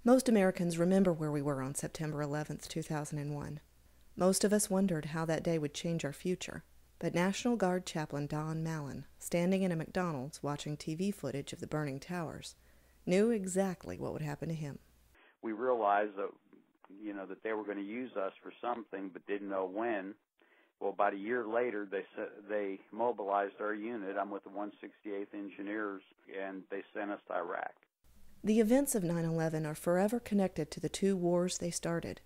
Most Americans remember where we were on September 11th, 2001. Most of us wondered how that day would change our future. But National Guard Chaplain Don Malin, standing in a McDonald's watching TV footage of the burning towers, knew exactly what would happen to him. We realized that, that they were going to use us for something, but didn't know when. Well, about a year later, they mobilized our unit. I'm with the 168th Engineers, and they sent us to Iraq. The events of 9/11 are forever connected to the two wars they started,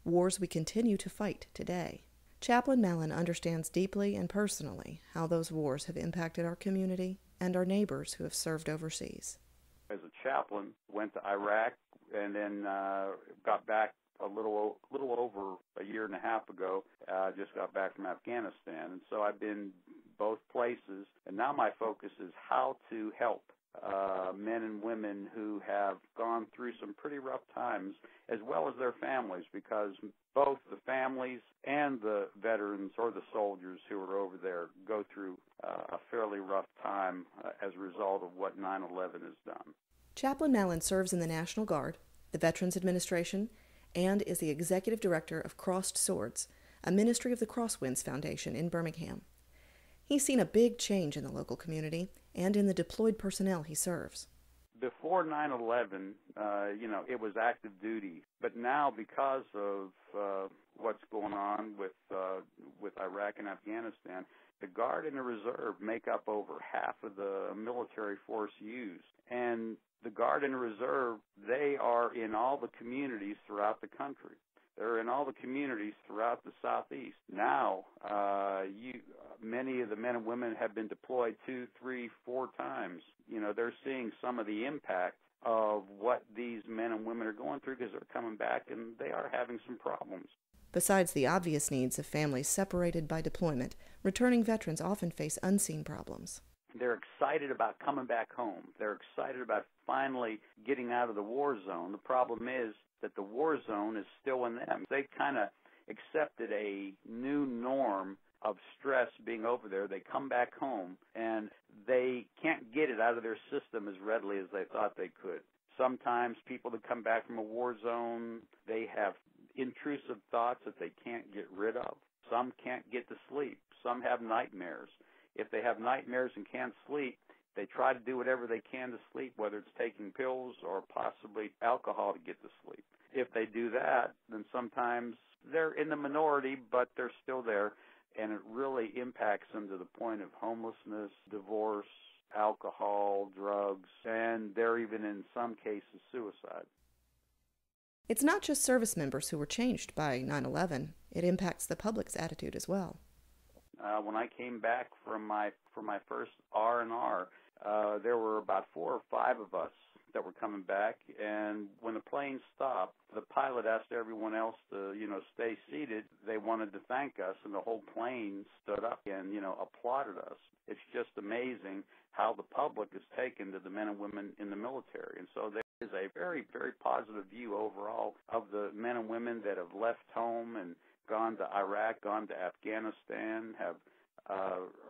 wars we continue to fight today. Chaplain Malin understands deeply and personally how those wars have impacted our community and our neighbors who have served overseas. As a chaplain, went to Iraq and then got back a little over a year and a half ago. Just got back from Afghanistan, and so I've been both places. And now my focus is how to help men and women who have gone through some pretty rough times, as well as their families, because both the families and the veterans or the soldiers who are over there go through a fairly rough time as a result of what 9/11 has done. Chaplain Malin serves in the National Guard, the Veterans Administration, and is the executive director of CrossSwords, a ministry of the Crosswinds Foundation in Birmingham. He's seen a big change in the local community and in the deployed personnel he serves. Before 9/11, it was active duty, but now because of what's going on with Iraq and Afghanistan, the Guard and the Reserve make up over half of the military force used. And the Guard and the Reserve, they are in all the communities throughout the country. They're in all the communities throughout the Southeast. Now, many of the men and women have been deployed 2, 3, 4 times. They're seeing some of the impact of what these men and women are going through because they're coming back and they are having some problems. Besides the obvious needs of families separated by deployment, returning veterans often face unseen problems. They're excited about coming back home. They're excited about finally getting out of the war zone. The problem is that the war zone is still in them. They kind of accepted a new norm of stress being over there. They come back home, and they can't get it out of their system as readily as they thought they could. Sometimes people that come back from a war zone, they have intrusive thoughts that they can't get rid of. Some can't get to sleep. Some have nightmares. If they have nightmares and can't sleep, they try to do whatever they can to sleep, whether it's taking pills or possibly alcohol to get to sleep. If they do that, then sometimes they're in the minority, but they're still there, and it really impacts them to the point of homelessness, divorce, alcohol, drugs, and they're even in some cases suicide. It's not just service members who were changed by 9/11. It impacts the public's attitude as well. When I came back for my first R&R, there were about 4 or 5 of us that were coming back, and when the plane stopped, the pilot asked everyone else to, stay seated. They wanted to thank us, and the whole plane stood up and, applauded us. It's just amazing how the public is taken to the men and women in the military, and so there is a very, very positive view overall of the men and women that have left home and gone to Iraq, gone to Afghanistan, have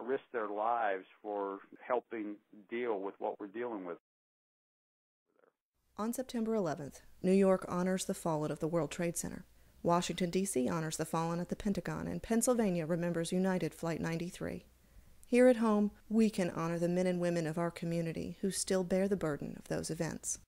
risked their lives for helping deal with what we're dealing with. On September 11th, New York honors the fallen of the World Trade Center. Washington, D.C. honors the fallen at the Pentagon, and Pennsylvania remembers United Flight 93. Here at home, we can honor the men and women of our community who still bear the burden of those events.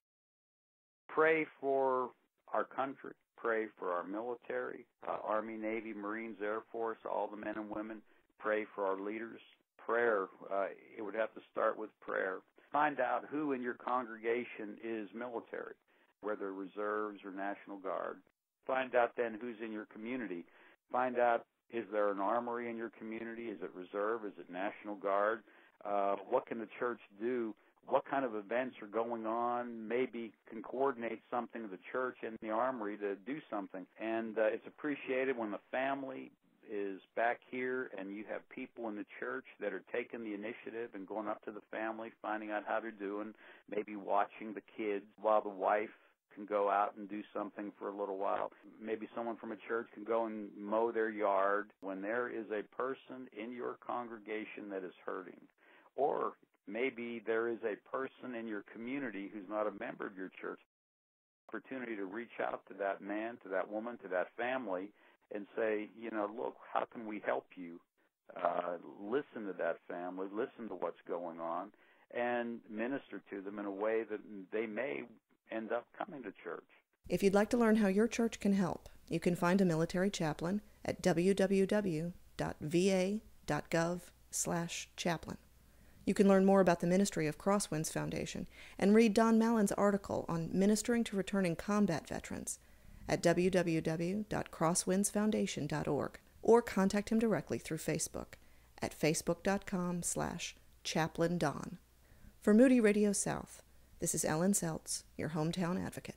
Pray for our country. Pray for our military, Army, Navy, Marines, Air Force, all the men and women. Pray for our leaders. Prayer, it would have to start with prayer. Find out who in your congregation is military, whether reserves or National Guard. Find out then who's in your community. Find out, is there an armory in your community? Is it reserve? Is it National Guard? What can the church do? What kind of events are going on? Maybe can coordinate something with the church and the armory to do something. And it's appreciated when the family is back here and you have people in the church that are taking the initiative and going up to the family, finding out how they're doing, maybe watching the kids while the wife can go out and do something for a little while. Maybe someone from a church can go and mow their yard. When there is a person in your congregation that is hurting, or maybe there is a person in your community who's not a member of your church. opportunity to reach out to that man, to that woman, to that family, and say, look, how can we help you? Listen to that family, listen to what's going on, and minister to them in a way that they may end up coming to church. If you'd like to learn how your church can help, you can find a military chaplain at www.va.gov/chaplain. You can learn more about the ministry of Crosswinds Foundation and read Don Malin's article on ministering to returning combat veterans at www.crosswindsfoundation.org, or contact him directly through Facebook at facebook.com/chaplaindon. For Moody Radio South, this is Ellen Seltz, your hometown advocate.